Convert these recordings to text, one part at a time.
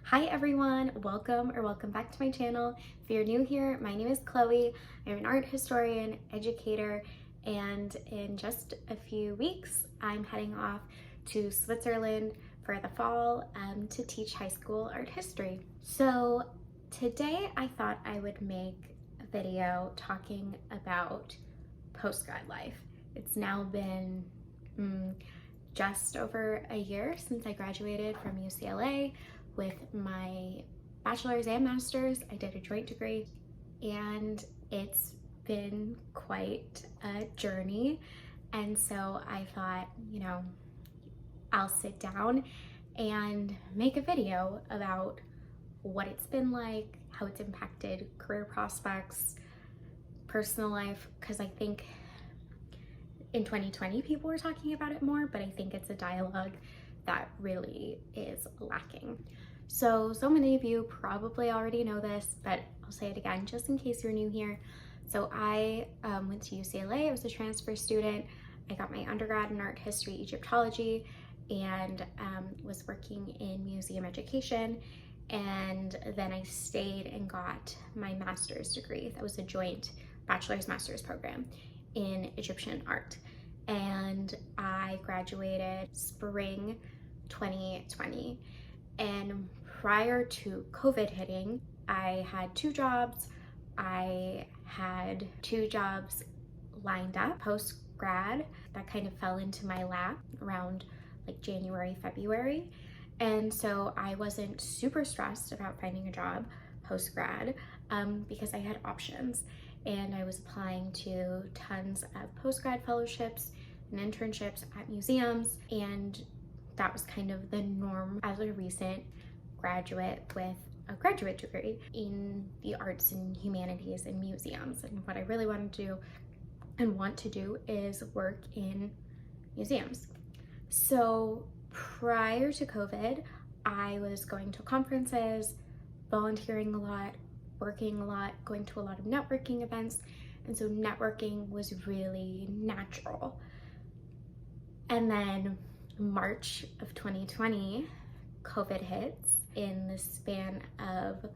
Hi everyone, welcome back to my channel. If you're new here, my name is Chloe. I'm an art historian, educator, and in just a few weeks, I'm heading off to Switzerland for the fall to teach high school art history. So today I thought I would make a video talking about post-grad life. It's now been just over a year since I graduated from UCLA with my bachelor's and master's. I did a joint degree, and it's been quite a journey. And so I thought, I'll sit down and make a video about what it's been like, how it's impacted career prospects, personal life, because I think in 2020 people were talking about it more, but I think it's a dialogue that really is lacking. So many of you probably already know this, but I'll say it again just in case you're new here. So I went to UCLA. I was a transfer student. I got my undergrad in art history, Egyptology, and was working in museum education. And then I stayed and got my master's degree. That was a joint bachelor's master's program in Egyptian art. And I graduated spring 2020. And prior to COVID hitting, I had two jobs. I had two jobs lined up post-grad that kind of fell into my lap around like January, February. And so I wasn't super stressed about finding a job post-grad because I had options. And I was applying to tons of post-grad fellowships and internships at museums, and that was kind of the norm as a recent graduate with a graduate degree in the arts and humanities and museums. And what I really want to do is work in museums. So prior to COVID, I was going to conferences, volunteering a lot, working a lot, going to a lot of networking events, and so networking was really natural. And then March of 2020, COVID hits. In the span of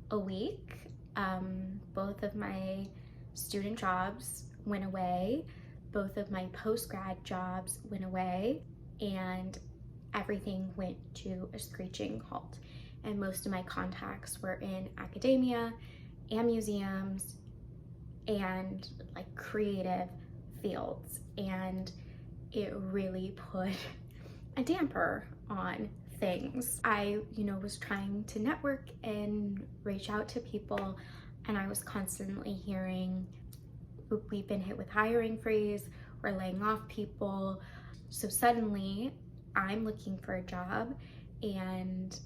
a week, both of my student jobs went away, both of my post-grad jobs went away, and everything went to a screeching halt. And most of my contacts were in academia and museums and like creative fields. And it really put a damper on things. I, was trying to network and reach out to people, and I was constantly hearing, we've been hit with hiring freeze, we're laying off people. So suddenly I'm looking for a job, and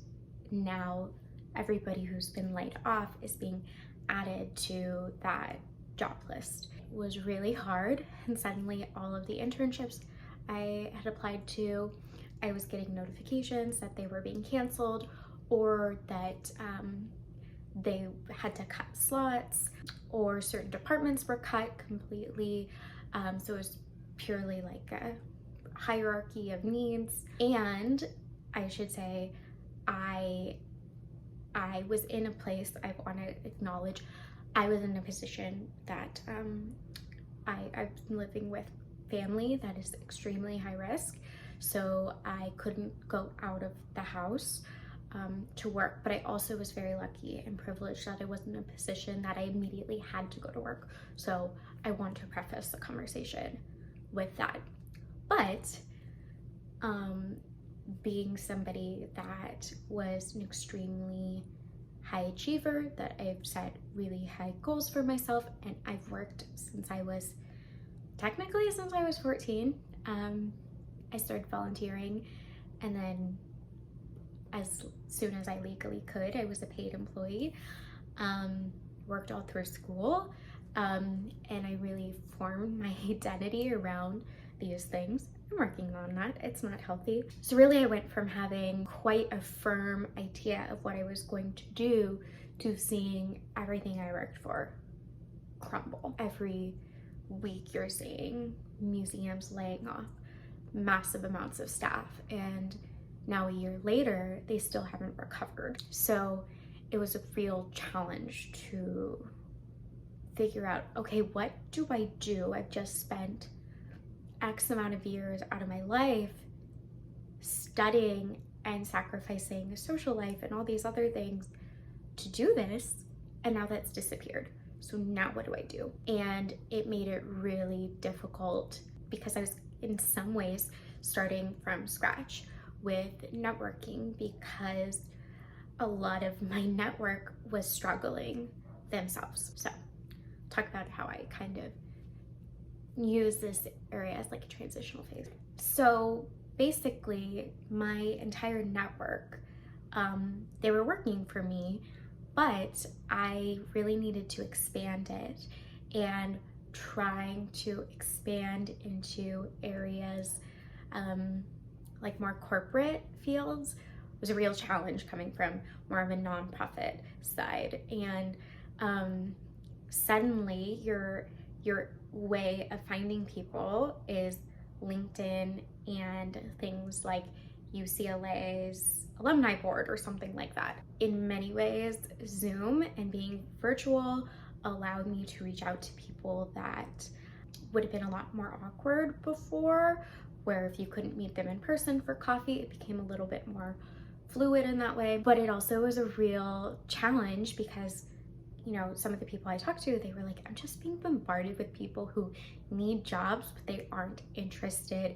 now everybody who's been laid off is being added to that job list. It was really hard, and suddenly all of the internships I had applied to, I was getting notifications that they were being canceled, or that they had to cut slots, or certain departments were cut completely. So it was purely like a hierarchy of needs. And I should say, I was in a place, I want to acknowledge, I was in a position that I've been living with family that is extremely high risk. So I couldn't go out of the house to work, but I also was very lucky and privileged that I was in a position that I immediately had to go to work. So I want to preface the conversation with that. But being somebody that was an extremely high achiever, that I've set really high goals for myself, and I've worked since I was 14. I started volunteering, and then as soon as I legally could, I was a paid employee, worked all through school, and I really formed my identity around these things. I'm working on that. It's not healthy. So really I went from having quite a firm idea of what I was going to do to seeing everything I worked for crumble. Every week you're seeing museums laying off massive amounts of staff, and now a year later, they still haven't recovered. So it was a real challenge to figure out, okay, what do I do? I've just spent X amount of years out of my life studying and sacrificing social life and all these other things to do this, and now that's disappeared. So now what do I do? And it made it really difficult because I was in some ways starting from scratch with networking, because a lot of my network was struggling themselves. So talk about how I kind of use this area as like a transitional phase. So basically my entire network, they were working for me, but I really needed to expand it, and trying to expand into areas like more corporate fields was a real challenge, coming from more of a nonprofit side. And suddenly your way of finding people is LinkedIn and things like UCLA's alumni board or something like that. In many ways, Zoom and being virtual allowed me to reach out to people that would have been a lot more awkward before, where if you couldn't meet them in person for coffee, it became a little bit more fluid in that way. But it also was a real challenge because, you know, some of the people I talked to, they were like, I'm just being bombarded with people who need jobs, but they aren't interested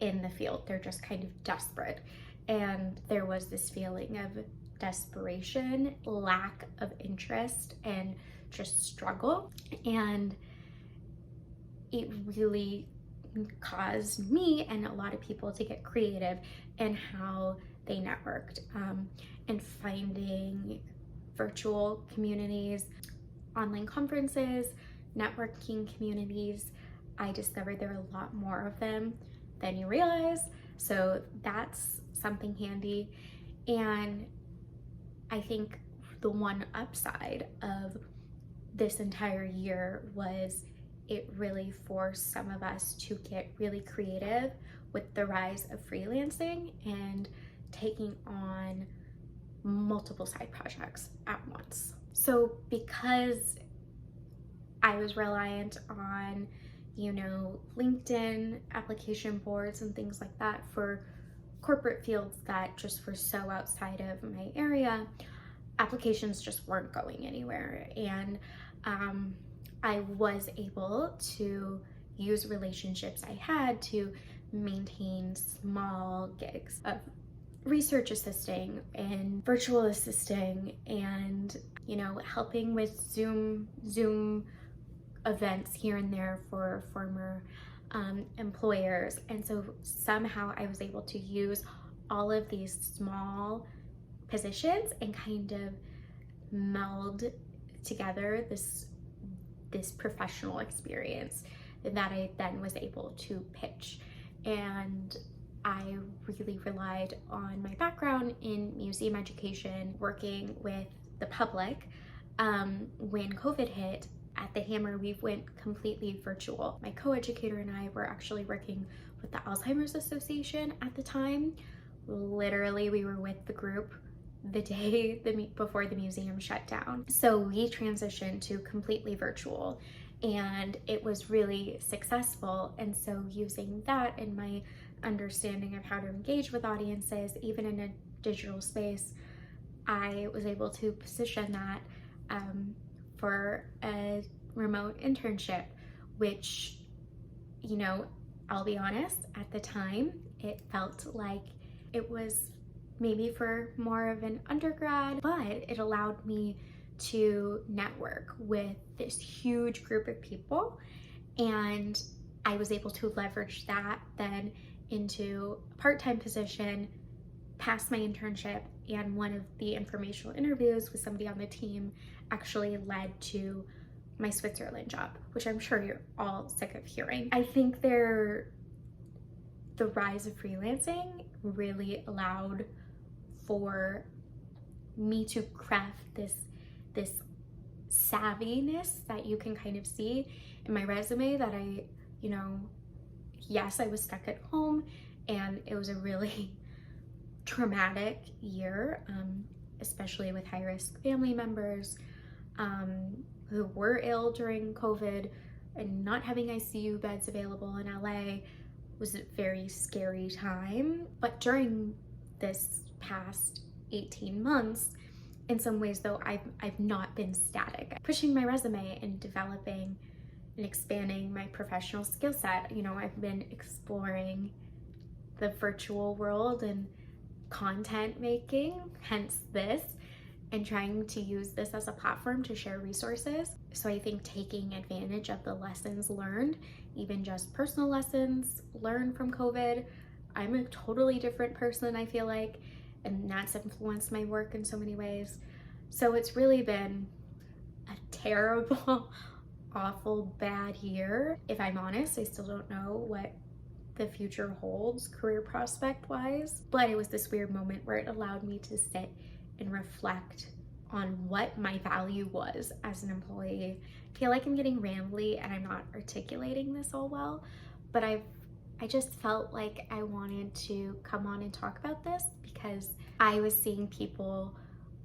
in the field. They're just kind of desperate. And there was this feeling of desperation, lack of interest, and just struggle. And it really caused me and a lot of people to get creative in how they networked, and finding virtual communities, online conferences, networking communities. I discovered there are a lot more of them than you realize. So that's something handy. And I think the one upside of this entire year was it really forced some of us to get really creative with the rise of freelancing and taking on multiple side projects at once. So because I was reliant on, you know, LinkedIn application boards and things like that for corporate fields that just were so outside of my area, applications just weren't going anywhere. And I was able to use relationships I had to maintain small gigs of research assisting and virtual assisting, and, you know, helping with Zoom events here and there for former employers. And so somehow I was able to use all of these small positions and kind of meld together this professional experience that I then was able to pitch. And I really relied on my background in museum education, working with the public. When COVID hit, at the Hammer, we went completely virtual. My co-educator and I were actually working with the Alzheimer's Association at the time. Literally, we were with the group the day before the museum shut down. So we transitioned to completely virtual, and it was really successful. And so using that in my understanding of how to engage with audiences, even in a digital space, I was able to position that for a remote internship, which, you know, I'll be honest, at the time, it felt like it was maybe for more of an undergrad, but it allowed me to network with this huge group of people. And I was able to leverage that then into a part-time position, past my internship, and one of the informational interviews with somebody on the team actually led to my Switzerland job, which I'm sure you're all sick of hearing. I think the rise of freelancing really allowed for me to craft this savviness that you can kind of see in my resume, that I, yes, I was stuck at home, and it was a really traumatic year, especially with high-risk family members who were ill during COVID, and not having ICU beds available in LA was a very scary time. But during this past 18 months, in some ways though, I've not been static. Pushing my resume and developing and expanding my professional skill set. You know, I've been exploring the virtual world and content making, hence this, and trying to use this as a platform to share resources. So I think taking advantage of the lessons learned, even just personal lessons learned from COVID. I'm a totally different person, I feel like, and that's influenced my work in so many ways. So it's really been a terrible, awful, bad year. If I'm honest, I still don't know what the future holds career prospect wise, but it was this weird moment where it allowed me to sit and reflect on what my value was as an employee. I feel like I'm getting rambly and I'm not articulating this all well, but I just felt like I wanted to come on and talk about this because I was seeing people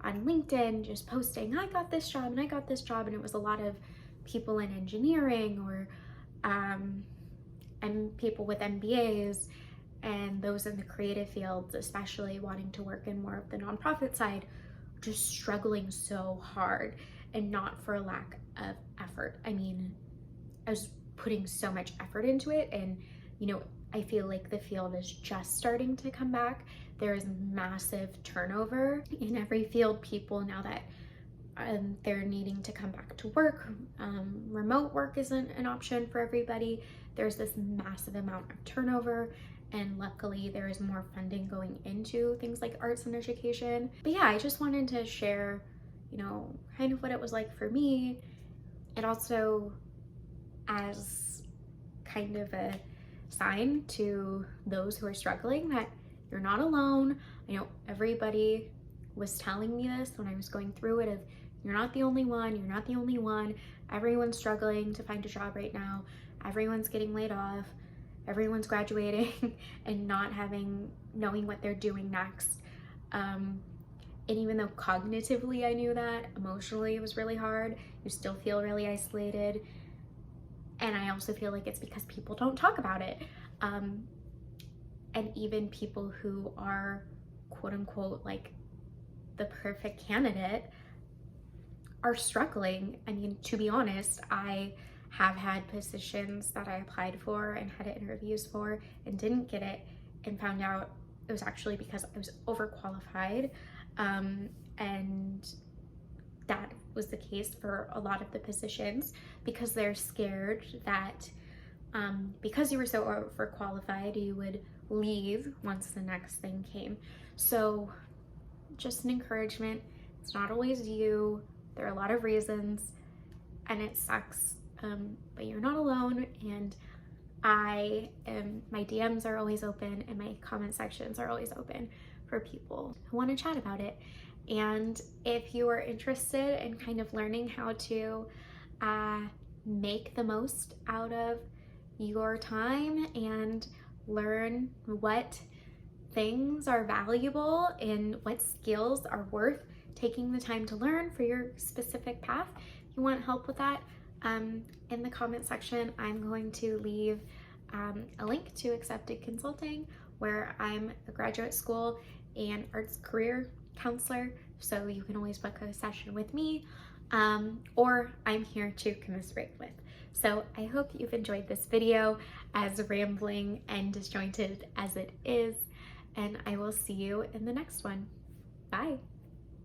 on LinkedIn just posting, I got this job and I got this job, and it was a lot of people in engineering or and people with MBAs and those in the creative fields, especially wanting to work in more of the nonprofit side, just struggling so hard, and not for lack of effort. I mean, I was putting so much effort into it, and you know, I feel like the field is just starting to come back. There is massive turnover in every field. People now that they're needing to come back to work, remote work isn't an option for everybody. There's this massive amount of turnover, and luckily there is more funding going into things like arts and education. But yeah, I just wanted to share, you know, kind of what it was like for me, and also as kind of a sign to those who are struggling that you're not alone. I know everybody was telling me this when I was going through it, of you're not the only one, you're not the only one. Everyone's struggling to find a job right now. Everyone's getting laid off. Everyone's graduating and not knowing what they're doing next. And even though cognitively I knew that, emotionally it was really hard. You still feel really isolated. And I also feel like it's because people don't talk about it. And even people who are quote unquote like the perfect candidate are struggling. I mean, to be honest, I have had positions that I applied for and had interviews for and didn't get it, and found out it was actually because I was overqualified. And that was the case for a lot of the positions, because they're scared that because you were so overqualified, you would leave once the next thing came. So just an encouragement, it's not always you. There are a lot of reasons, and it sucks, but you're not alone. And my DMs are always open, and my comment sections are always open for people who want to chat about it. And if you are interested in kind of learning how to make the most out of your time and learn what things are valuable and what skills are worth taking the time to learn for your specific path, if you want help with that, in the comment section, I'm going to leave a link to Accepted Consulting, where I'm a graduate school and arts career counselor. So you can always book a session with me, or I'm here to commiserate with. So I hope you've enjoyed this video, as rambling and disjointed as it is, and I will see you in the next one. Bye.